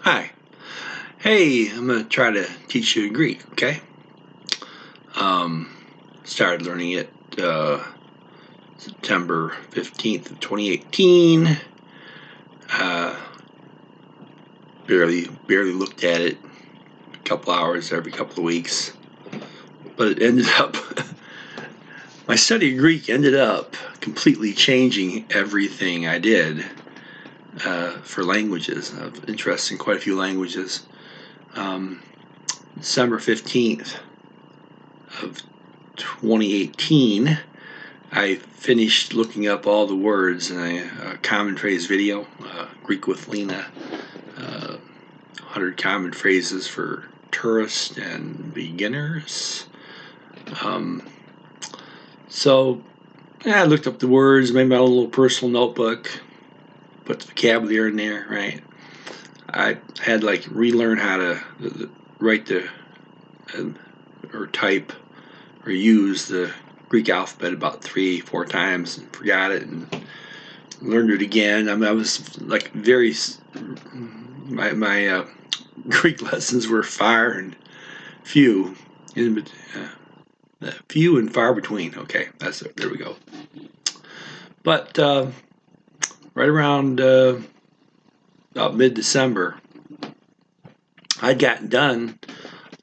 Hi. Hey, I'm going to try to teach you Greek, okay? Started learning it September 15th of 2018. Barely looked at it a couple hours every couple of weeks. But it ended up, my study of Greek ended up completely changing everything I did for languages. I'm interested in quite a few languages. December 15th of 2018, I finished looking up all the words in a common phrase video, Greek with Lena, 100 common phrases for tourists and beginners. So I looked up the words, made my own little personal notebook, put the vocabulary in there, right? I had like relearn how to write or type or use the Greek alphabet about 3-4 times and forgot it and learned it again. I mean, I was like my Greek lessons were far and few and far between. Okay, that's it. There we go. But right around about mid-December, I'd gotten done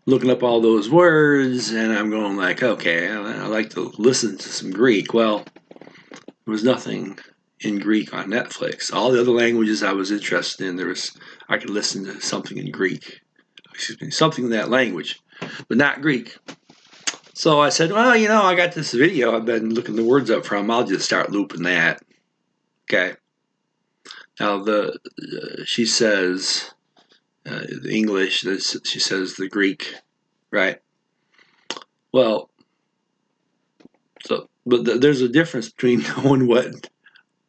looking up all those words, and I'm going like, okay, I like to listen to some Greek. Well, there was nothing in Greek on Netflix. All the other languages I was interested in, I could listen to something in Greek. Something in that language, but not Greek. So I said, well, I got this video I've been looking the words up from. I'll just start looping that. Okay. Now she says the English. She says the Greek, right? Well, but there's a difference between knowing what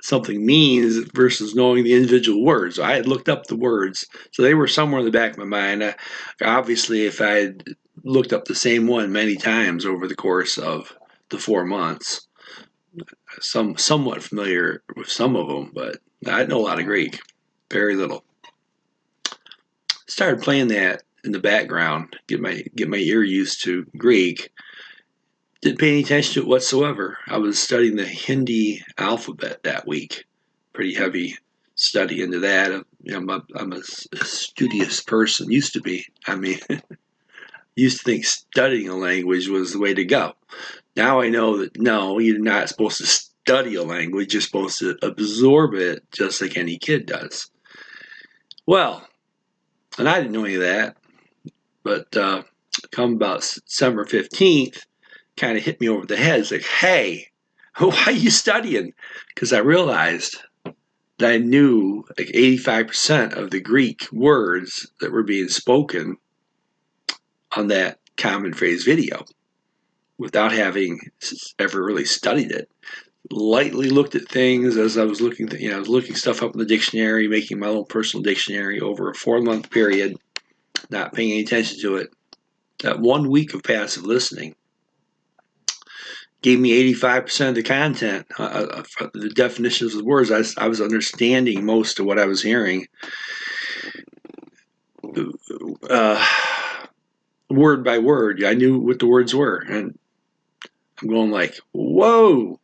something means versus knowing the individual words. I had looked up the words, so they were somewhere in the back of my mind. Obviously, if I had looked up the same one many times over the course of the 4 months, somewhat familiar with some of them, but I know a lot of Greek, very little. Started playing that in the background, get my ear used to Greek. Didn't pay any attention to it whatsoever. I was studying the Hindi alphabet that week. Pretty heavy study into that. I'm a studious person. Used to be. I mean, used to think studying a language was the way to go. Now I know that no, you're not supposed to study a language. You're supposed to absorb it just like any kid does. Well, and I didn't know any of that. But come about December 15th, kind of hit me over the head. It's like, hey, why are you studying? Because I realized that I knew like 85% of the Greek words that were being spoken on that common phrase video without having ever really studied it. Lightly looked at things as I was looking, I was looking stuff up in the dictionary, making my own personal dictionary over a 4-month period, not paying any attention to it. That 1 week of passive listening gave me 85% of the content, the definitions of the words. I was understanding most of what I was hearing, word by word. I knew what the words were, and I'm going like, whoa,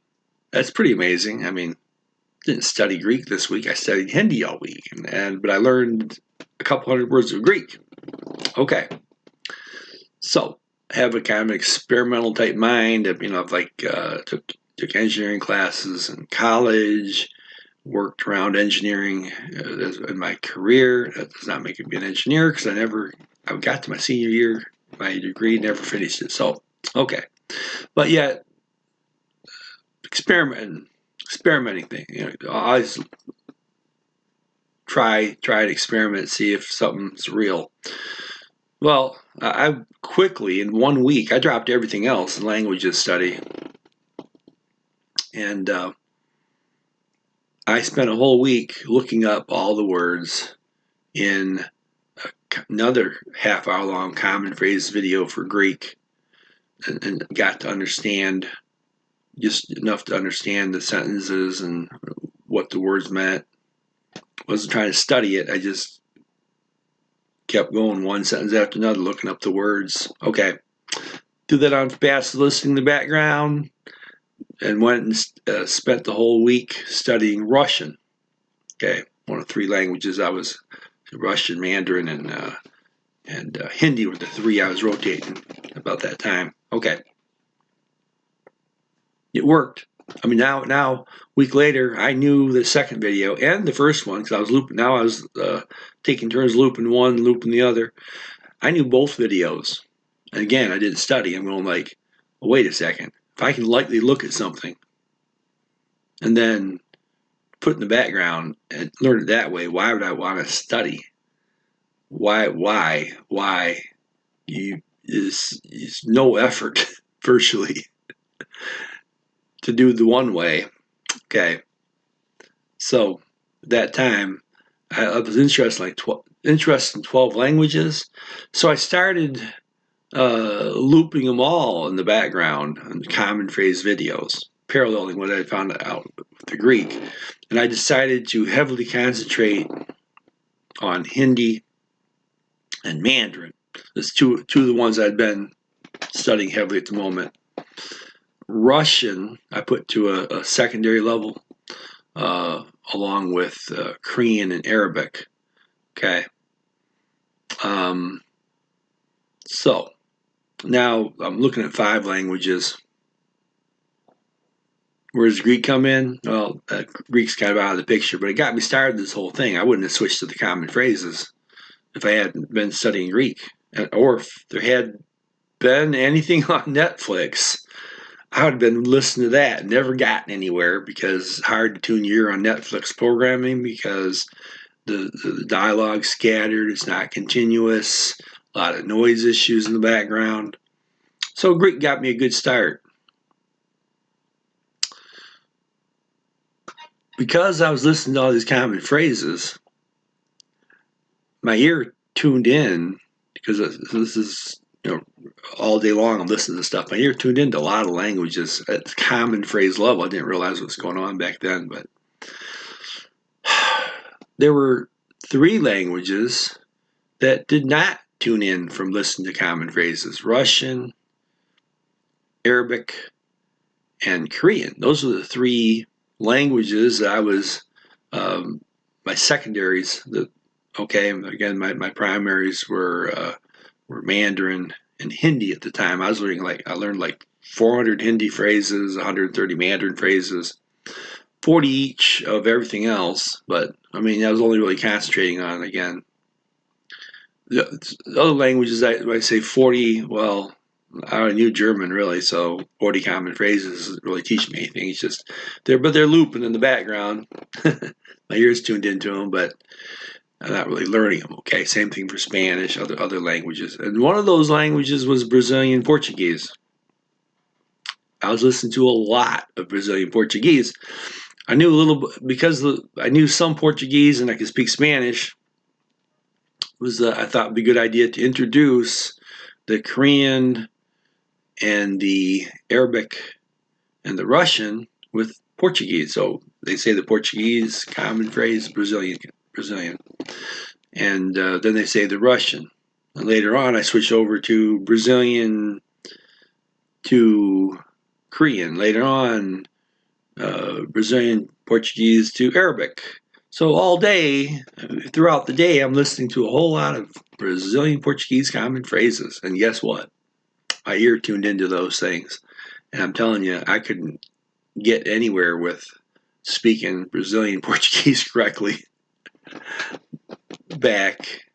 that's pretty amazing. I mean, didn't study Greek this week. I studied Hindi all week, but I learned a couple hundred words of Greek. Okay, so I have a kind of experimental type mind. I've took engineering classes in college, worked around engineering in my career. That does not make me an engineer because I got to my senior year, my degree, never finished it. So, okay. But yet, experimenting thing. I always try to experiment, see if something's real. Well, I quickly, in 1 week, I dropped everything else in languages study. And I spent a whole week looking up all the words in another half-hour long common phrase video for Greek, and got to understand just enough to understand the sentences and what the words meant. Wasn't trying to study it. I just kept going one sentence after another, looking up the words. Okay. Do that on fast listening in the background, and went and spent the whole week studying Russian. Okay. One of 3 languages I was Russian, Mandarin, and Hindi were the 3 I was rotating about that time. Okay. It worked. I mean, now, a week later, I knew the second video and the first one because I was looping. Now I was taking turns looping one, looping the other. I knew both videos. And again, I didn't study. I'm going like, well, wait a second. If I can lightly look at something and then put in the background and learn it that way, why would I want to study? Why? Is no effort virtually to do the one way. Okay. So that time I was interested in 12 languages. So I started looping them all in the background on common phrase videos, paralleling what I found out with the Greek. And I decided to heavily concentrate on Hindi and Mandarin. That's two of the ones I'd been studying heavily at the moment. Russian, I put to a secondary level, along with Korean and Arabic. Okay. So now I'm looking at 5 languages. Where does Greek come in? Well, Greek's kind of out of the picture, but it got me started this whole thing. I wouldn't have switched to the common phrases if I hadn't been studying Greek, or if there had been anything on Netflix. I would have been listening to that, never gotten anywhere because it's hard to tune your ear on Netflix programming because the dialogue's scattered, it's not continuous, a lot of noise issues in the background. So Greek got me a good start. Because I was listening to all these common phrases, my ear tuned in, because this is, all day long I'm listening to stuff. My ear tuned into a lot of languages at common phrase level. I didn't realize what was going on back then, but there were 3 languages that did not tune in from listening to common phrases: Russian, Arabic, and Korean. Those were the 3 languages that I was, my secondaries. Again, my primaries were Mandarin and Hindi at the time. I learned like 400 Hindi phrases, 130 Mandarin phrases, 40 each of everything else. But I mean, I was only really concentrating on, again, the other languages. I say 40. Well, I knew German really, so 40 common phrases doesn't really teach me anything. It's just they're looping in the background. My ears tuned into them, but I'm not really learning them. Okay, same thing for Spanish, other languages. And one of those languages was Brazilian Portuguese. I was listening to a lot of Brazilian Portuguese. I knew a little bit because I knew some Portuguese and I could speak Spanish. I thought it'd be a good idea to introduce the Korean and the Arabic and the Russian with Portuguese. So they say the Portuguese common phrase, Brazilian. And then they say the Russian. And later on, I switched over to Brazilian to Korean. Later on, Brazilian Portuguese to Arabic. So all day, throughout the day, I'm listening to a whole lot of Brazilian Portuguese common phrases. And guess what? My ear tuned into those things. And I'm telling you, I couldn't get anywhere with speaking Brazilian Portuguese correctly back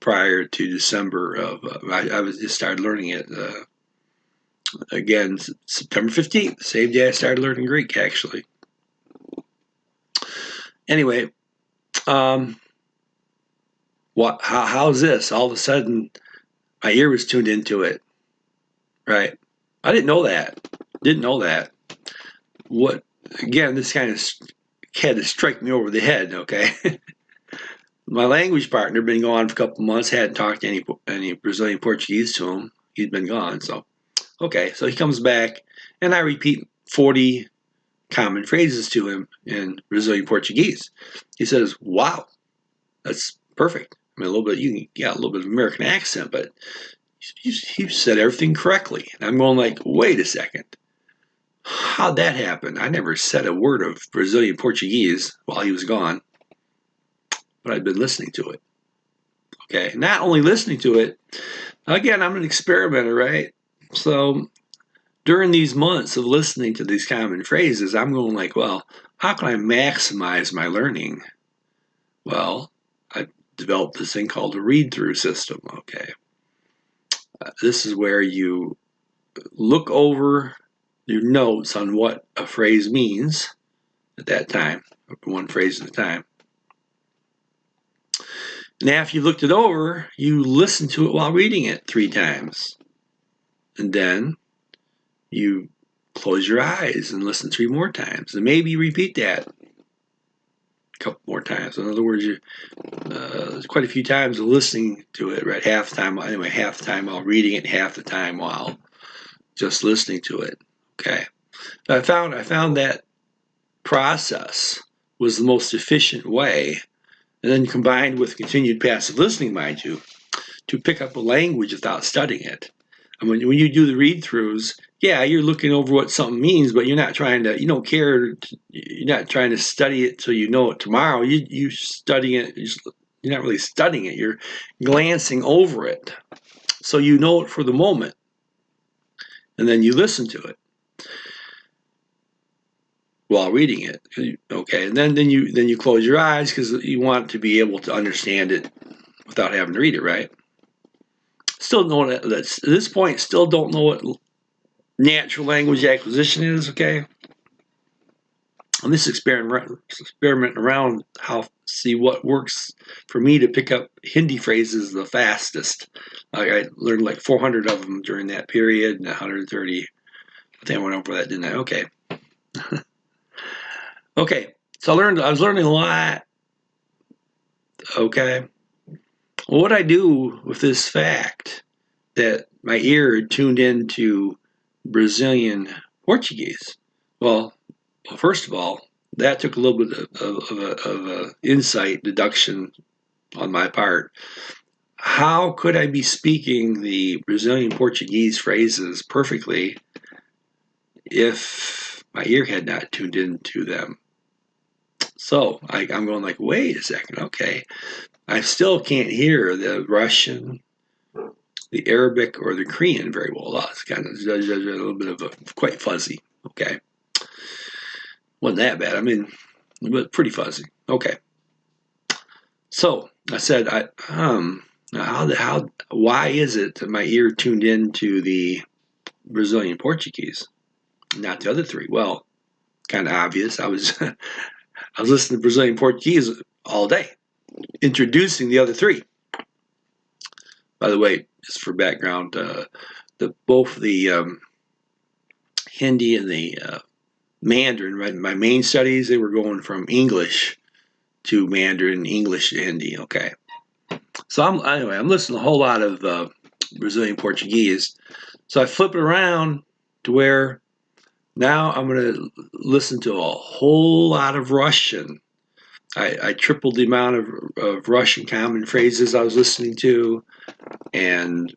prior to December of, I was just started learning it, again, September 15th, same day I started learning Greek, actually. Anyway, how's this? All of a sudden, my ear was tuned into it, right? I didn't know that. What, again, this kind of had to strike me over the head, okay? My language partner been gone for a couple months, hadn't talked to any Brazilian Portuguese to him. He'd been gone, so okay. So he comes back, and I repeat 40 common phrases to him in Brazilian Portuguese. He says, "Wow, that's perfect. I mean, a little bit, you got a little bit of American accent, but you said everything correctly. And I'm going like, wait a second. How'd that happen? I never said a word of Brazilian Portuguese while he was gone, but I'd been listening to it. Okay, not only listening to it, again, I'm an experimenter, right? So during these months of listening to these common phrases, I'm going like, well, how can I maximize my learning? Well, I developed this thing called a read-through system, okay? This is where you look over your notes on what a phrase means at that time, one phrase at a time. And after you've looked it over, you listen to it while reading it 3 times. And then you close your eyes and listen 3 more times. And maybe you repeat that a couple more times. In other words, there's quite a few times of listening to it, right? Half the time, anyway, half the time while reading it, half the time while just listening to it. Okay. I found that process was the most efficient way, and then combined with continued passive listening, mind you, to pick up a language without studying it. And when you do the read-throughs, yeah, you're looking over what something means, but you're not trying to, you don't care, you're not trying to study it so you know it tomorrow. You study it, you're not really studying it, you're glancing over it. So you know it for the moment, and then you listen to it while reading it. Okay, and then you close your eyes because you want to be able to understand it without having to read it, right? Still don't know at this point. Still don't know what natural language acquisition is. Okay, on this experiment around see what works for me to pick up Hindi phrases the fastest. I learned like 400 of them during that period, and 130. I think I went over that, didn't I? Okay. Okay, so I was learning a lot. Okay, well, what I do with this fact that my ear had tuned into Brazilian Portuguese? Well, first of all, that took a little bit of insight deduction on my part. How could I be speaking the Brazilian Portuguese phrases perfectly if my ear had not tuned into them? So I'm going like, wait a second, okay. I still can't hear the Russian, the Arabic, or the Korean very well. It's kind of a little bit of quite fuzzy, okay. Wasn't that bad, I mean, but pretty fuzzy, okay. So I said, why is it that my ear tuned into the Brazilian Portuguese, not the other 3? Well, kind of obvious. I was listening to Brazilian Portuguese all day, introducing the other 3. By the way, just for background, both the Hindi and the Mandarin, right? My main studies, they were going from English to Mandarin, English to Hindi. Okay, so I'm listening to a whole lot of Brazilian Portuguese. So I flip it around to where now I'm going to listen to a whole lot of Russian. I tripled the amount of Russian common phrases I was listening to, and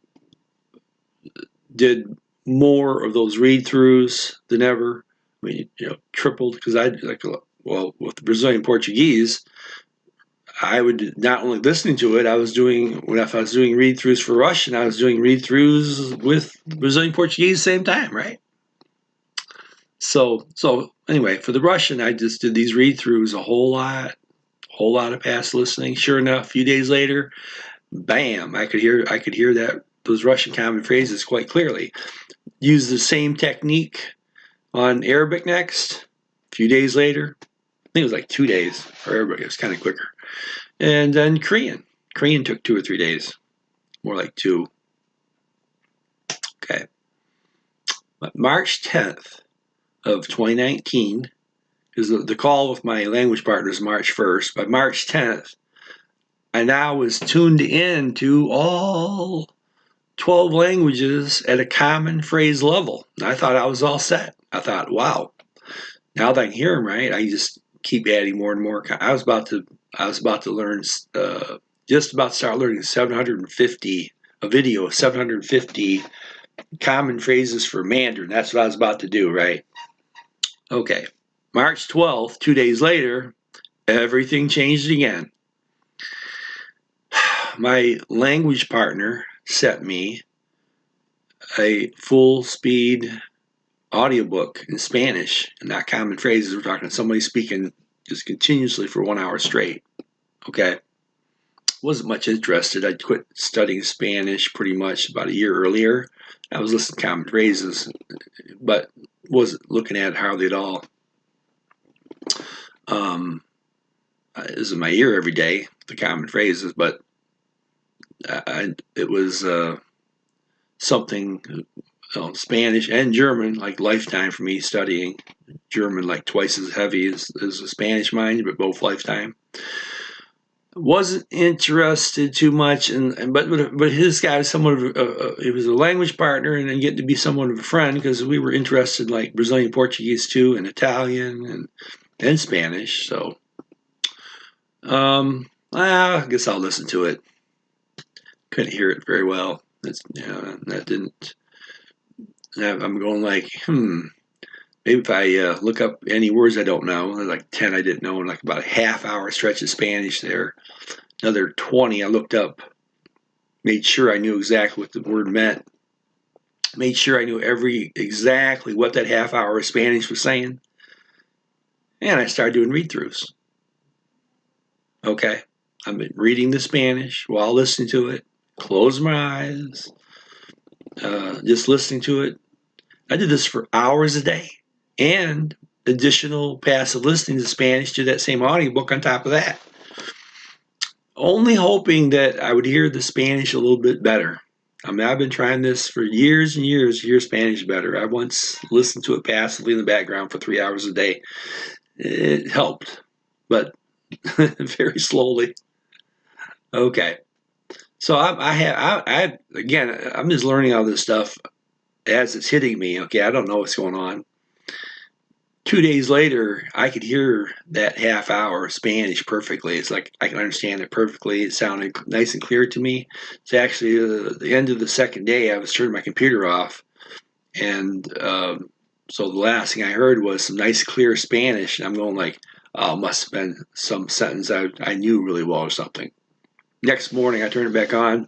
did more of those read-throughs than ever. I mean, tripled, because with the Brazilian Portuguese, I would not only listening to it, if I was doing read-throughs for Russian, I was doing read-throughs with Brazilian Portuguese same time, right? So anyway, for the Russian, I just did these read-throughs a whole lot of past listening. Sure enough, a few days later, bam, I could hear that those Russian common phrases quite clearly. Use the same technique on Arabic next. A few days later, I think it was like 2 days for Arabic. It was kind of quicker. And then Korean. Korean took 2 or 3 days, more like 2. Okay. But March 10th of 2019, because the call with my language partner is March 1st. By March 10th, I now was tuned in to all 12 languages at a common phrase level. I thought I was all set. I thought, wow, now that I can hear them right, I just keep adding more and more. I was about to learn just about to start learning a video of 750 common phrases for Mandarin. That's what I was about to do, right? Okay. March 12th, 2 days later, everything changed again. My language partner sent me a full speed audiobook in Spanish, and not common phrases. We're talking somebody speaking just continuously for 1 hour straight. Okay. Wasn't much interested. I'd quit studying Spanish pretty much about a year earlier. I was listening to common phrases, but wasn't looking at how they'd all is in my ear every day, the common phrases, but it was something, Spanish and German, like lifetime for me, studying German like twice as heavy as the Spanish mind, but both lifetime. Wasn't interested too much, but his guy was somewhat of he was a language partner, and then getting to be somewhat of a friend because we were interested in like Brazilian Portuguese too, and Italian and Spanish. So, I guess I'll listen to it. Couldn't hear it very well. That didn't. I'm going like, maybe if I look up any words I don't know, like 10 I didn't know, and like about a half hour stretch of Spanish there. Another 20 I looked up, made sure I knew exactly what the word meant, made sure I knew exactly what that half hour of Spanish was saying, and I started doing read-throughs. Okay, I'm reading the Spanish while listening to it, close my eyes, just listening to it. I did this for hours a day, and additional passive listening to Spanish to that same audiobook on top of that. Only hoping that I would hear the Spanish a little bit better. I mean, I've been trying this for years and years to hear Spanish better. I once listened to it passively in the background for 3 hours a day. It helped, but very slowly. Okay. So I'm just learning all this stuff as it's hitting me. Okay, I don't know what's going on. 2 days later, I could hear that half hour of Spanish perfectly. It's like I can understand it perfectly. It sounded nice and clear to me. It's actually the end of the second day, I was turning my computer off. And so the last thing I heard was some nice, clear Spanish. And I'm going like, oh, must have been some sentence I knew really well or something. Next morning, I turned it back on.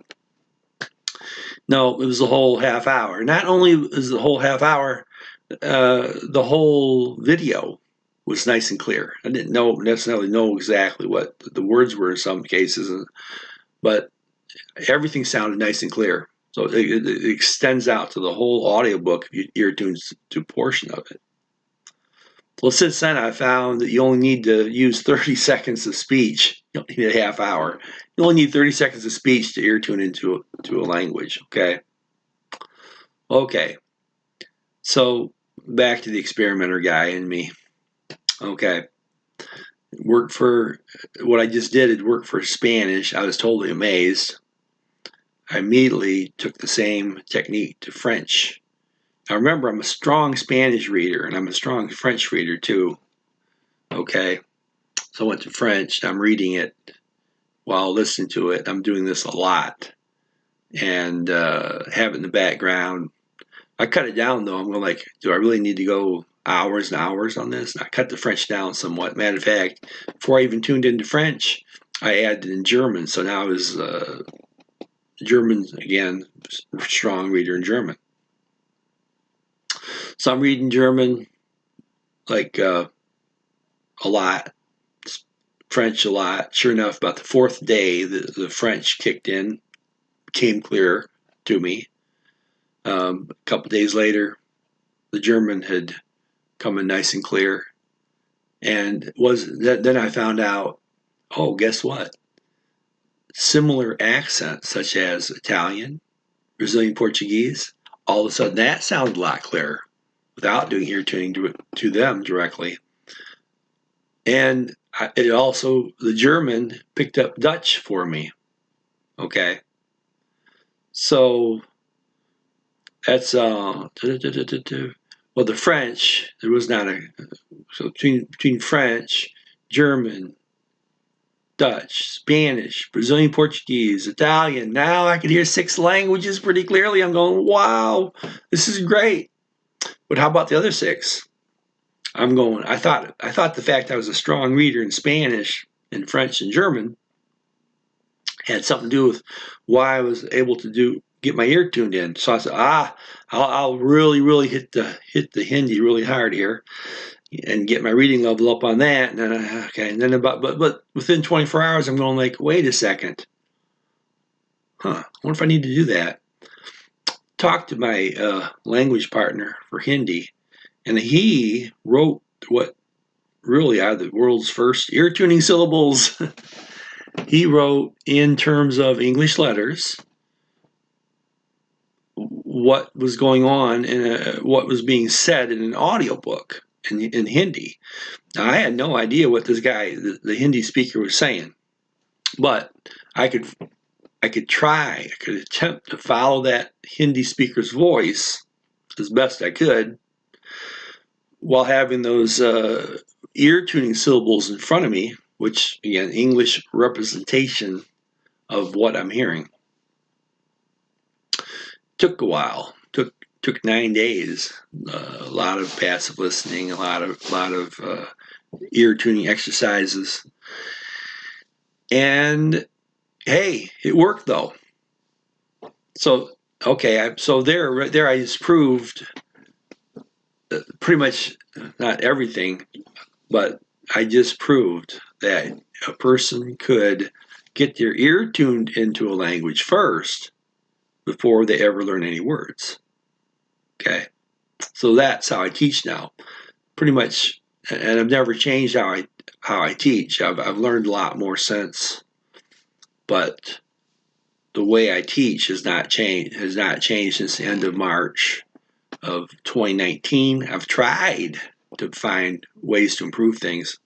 No, it was the whole half hour. Not only was the whole half hour, the whole video was nice and clear. I didn't necessarily know exactly what the words were in some cases, but everything sounded nice and clear. So it extends out to the whole audiobook if you ear tunes to a portion of it. Well, since then, I found that you only need to use 30 seconds of speech. You don't need a half hour. You only need 30 seconds of speech to ear tune into a language, okay? Okay. So back to the experimenter guy and me. Okay. What I just did, it worked for Spanish. I was totally amazed. I immediately took the same technique to French. Now remember, I'm a strong Spanish reader and I'm a strong French reader too. Okay. So I went to French. I'm reading it while listening to it. I'm doing this a lot and have it in the background. I cut it down though. I'm going like, do I really need to go hours and hours on this? And I cut the French down somewhat. Matter of fact, before I even tuned into French, I added in German. So now I was German again, strong reader in German. So I'm reading German like a lot, French a lot. Sure enough, about the fourth day, the French kicked in, became clear to me. A couple days later, the German had come in nice and clear. And then I found out, oh, guess what? Similar accents such as Italian, Brazilian Portuguese, all of a sudden that sounded a lot clearer without doing ear tuning to them directly. And the German picked up Dutch for me. Okay. So that's, well, the French, there was not so between French, German, Dutch, Spanish, Brazilian Portuguese, Italian. Now I can hear 6 languages pretty clearly. I'm going, wow, this is great. But how about the other 6? I'm going, I thought the fact I was a strong reader in Spanish and French and German had something to do with why I was able to get my ear tuned in. So I said, I'll really hit the Hindi really hard here and get my reading level up on that. And then but within 24 hours, I'm going like, wait a second. I wonder if I need to do that. Talked to my language partner for Hindi, and he wrote what really are the world's first ear tuning syllables. He wrote in terms of English letters what was going on and what was being said in an audiobook in Hindi. Now, I had no idea what this guy, the Hindi speaker, was saying, but I could attempt to follow that Hindi speaker's voice as best I could while having those ear tuning syllables in front of me, which again, English representation of what I'm hearing. Took a while. Took 9 days. A lot of passive listening, a lot of ear tuning exercises, and hey, it worked though. So okay, so there I just proved pretty much not everything, but I just proved that a person could get their ear tuned into a language first before they ever learn any words. Okay, so that's how I teach now. Pretty much, and I've never changed how I teach. I've learned a lot more since, but the way I teach has not changed since the end of March of 2019. I've tried to find ways to improve things.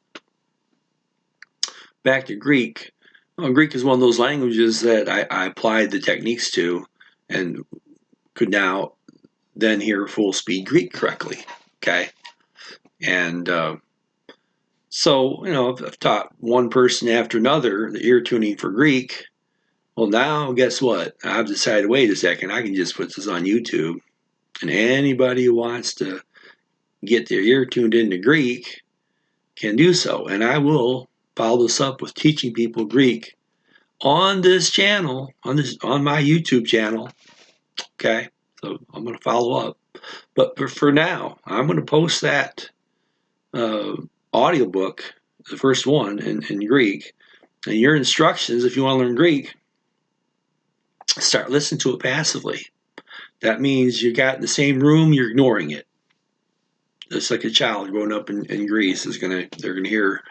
Back to Greek. Well, Greek is one of those languages that I applied the techniques to and could now then hear full speed Greek correctly. Okay. And so, I've taught one person after another the ear tuning for Greek. Well, now guess what? I've decided, wait a second, I can just put this on YouTube, and anybody who wants to get their ear tuned into Greek can do so. And I will follow this up with teaching people Greek on this channel, on my YouTube channel. Okay, so I'm going to follow up. But for now, I'm going to post that audiobook, the first one in Greek, and your instructions if you want to learn Greek. Start listening to it passively. That means you got in the same room, you're ignoring it. It's like a child growing up in Greece they're gonna hear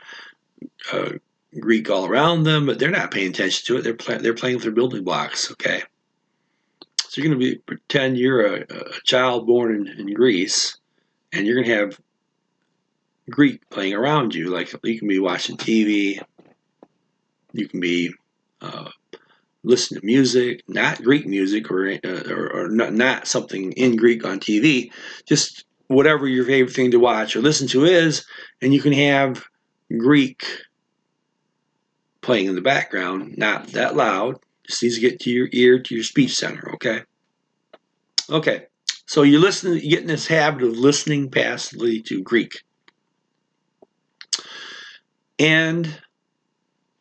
Greek all around them, but they're not paying attention to it. They're playing with their building blocks. Okay, so you're gonna pretend you're a child born in Greece, and you're gonna have Greek playing around you. Like you can be watching TV, you can be listen to music, not Greek music or not something in Greek on TV, just whatever your favorite thing to watch or listen to is, and you can have Greek playing in the background, not that loud. Just needs to get to your ear, to your speech center, okay? Okay, so you get in this habit of listening passively to Greek. And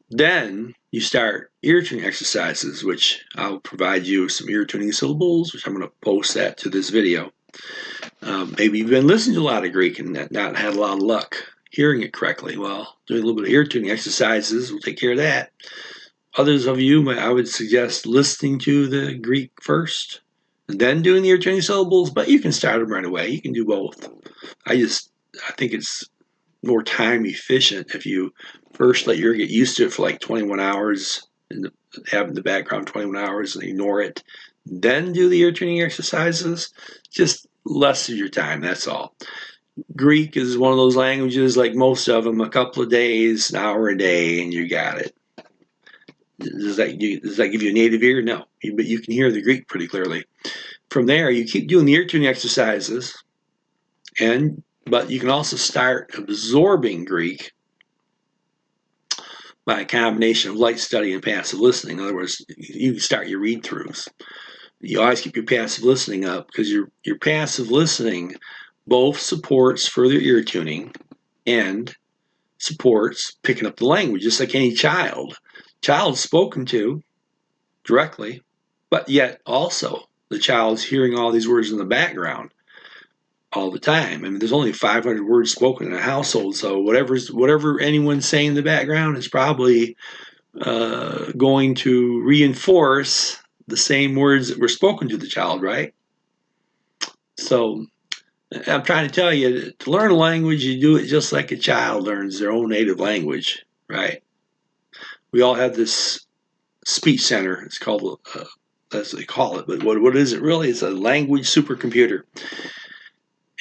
then you start ear tuning exercises, which I'll provide you some ear tuning syllables, which I'm going to post that to this video. Maybe you've been listening to a lot of Greek and not had a lot of luck hearing it correctly. Well, doing a little bit of ear tuning exercises will take care of that. Others of you, I would suggest listening to the Greek first and then doing the ear tuning syllables, but you can start them right away. You can do both. I think it's more time efficient if you first let your ear get used to it for like 21 hours and have in the background 21 hours and ignore it, then do the ear tuning exercises. Just less of your time, that's all. Greek is one of those languages, like most of them, a couple of days, an hour a day, and you got it. Does that give you a native ear? No, but you can hear the Greek pretty clearly. From there, you keep doing the ear tuning exercises, but you can also start absorbing Greek by a combination of light study and passive listening. In other words, you can start your read-throughs. You always keep your passive listening up because your passive listening both supports further ear tuning and supports picking up the language, just like any child. Child's spoken to directly, but yet also the child's hearing all these words in the background all the time. I mean, there's only 500 words spoken in a household, so whatever anyone's saying in the background is probably going to reinforce the same words that were spoken to the child, right? So I'm trying to tell you, to learn a language, you do it just like a child learns their own native language, right? We all have this speech center. It's called, that's what they call it, but what is it really? It's a language supercomputer.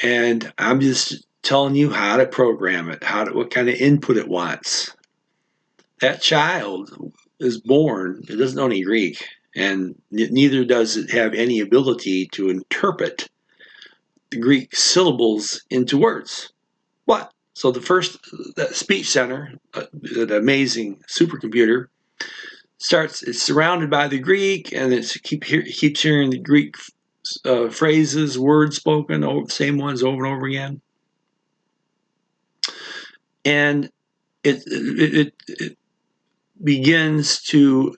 And I'm just telling you how to program it, what kind of input it wants. That child is born, it doesn't know any Greek, and neither does it have any ability to interpret the Greek syllables into words. What? So that speech center, that amazing supercomputer, it's surrounded by the Greek, and it keeps hearing the Greek phrases, words spoken, the same ones over and over again. And it begins to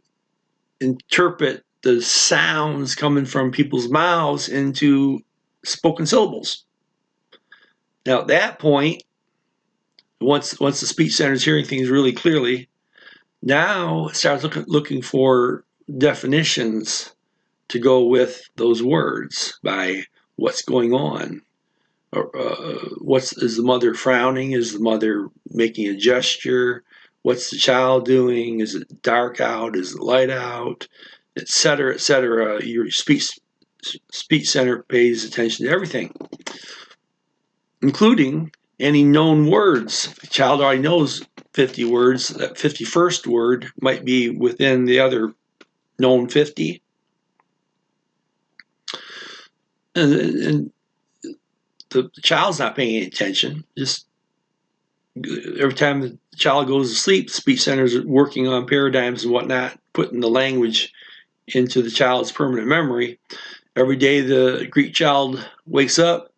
interpret the sounds coming from people's mouths into spoken syllables. Now, at that point, once the speech center is hearing things really clearly, now it starts looking for definitions to go with those words by what's going on. Is the mother frowning? Is the mother making a gesture? What's the child doing? Is it dark out? Is it light out? Etc. etc. Your speech center pays attention to everything, including any known words. If the child already knows 50 words, that 51st word might be within the other known 50. And the child's not paying any attention. Just every time the child goes to sleep, the speech center is working on paradigms and whatnot, putting the language into the child's permanent memory. Every day the Greek child wakes up,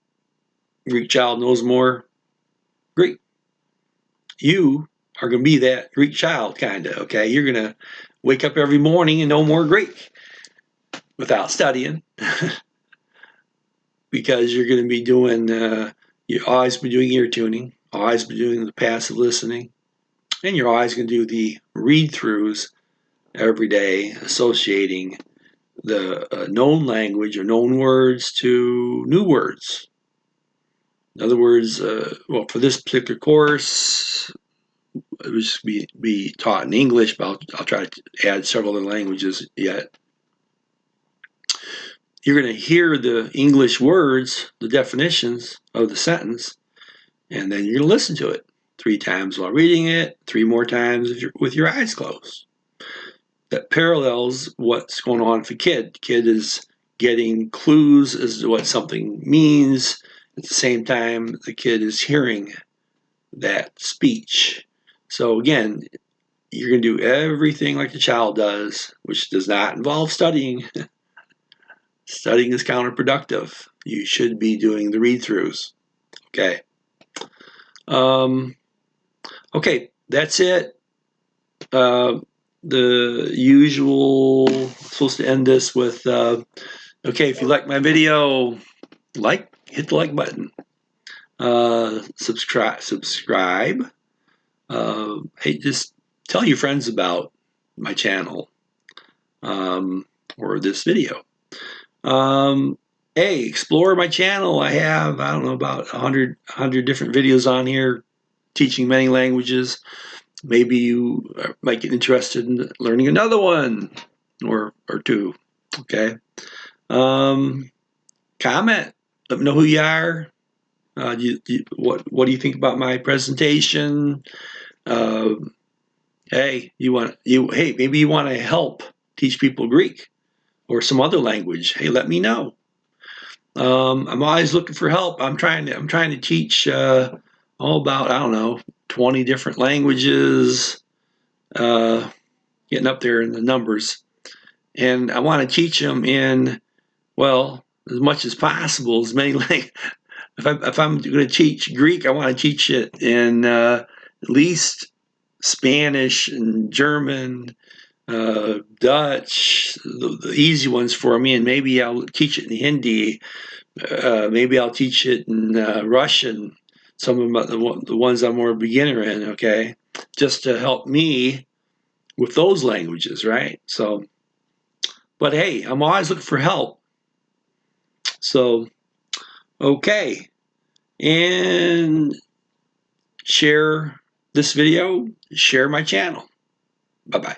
Greek child knows more Greek. You are going to be that Greek child, kind of, okay? You're going to wake up every morning and know more Greek without studying because you're going to be doing, you always be doing ear tuning, always be doing the passive listening, and you're always going to do the read-throughs every day, associating the known language or known words to new words. In other words, well, for this particular course, it would just be taught in English, but I'll try to add several other languages yet. You're going to hear the English words, the definitions of the sentence, and then you're going to listen to it 3 times while reading it, 3 more times with your eyes closed. That parallels what's going on for kid. The kid is getting clues as to what something means. At the same time, the kid is hearing that speech. So again, you're going to do everything like the child does, which does not involve studying. Studying is counterproductive. You should be doing the read-throughs. Okay. Okay, that's it. The usual, supposed to end this with, okay, if you like my video, hit the like button. Subscribe. Hey, just tell your friends about my channel or this video. Hey, explore my channel. I have, I don't know, about 100 different videos on here teaching many languages. Maybe you might get interested in learning another one or 2. Okay. Comment. Let me know who you are. What do you think about my presentation? Hey, maybe you want to help teach people Greek or some other language. Hey, let me know. I'm always looking for help. I'm trying to teach all about, I don't know, 20 different languages. getting up there in the numbers. And I want to teach them in, well, as much as possible, as many like if I'm going to teach Greek, I want to teach it in at least Spanish and German, Dutch, the easy ones for me, and maybe I'll teach it in Hindi. Maybe I'll teach it in Russian. Some of the ones I'm more beginner in. Okay, just to help me with those languages, right? So, but hey, I'm always looking for help. So, okay, and share this video, share my channel. Bye-bye.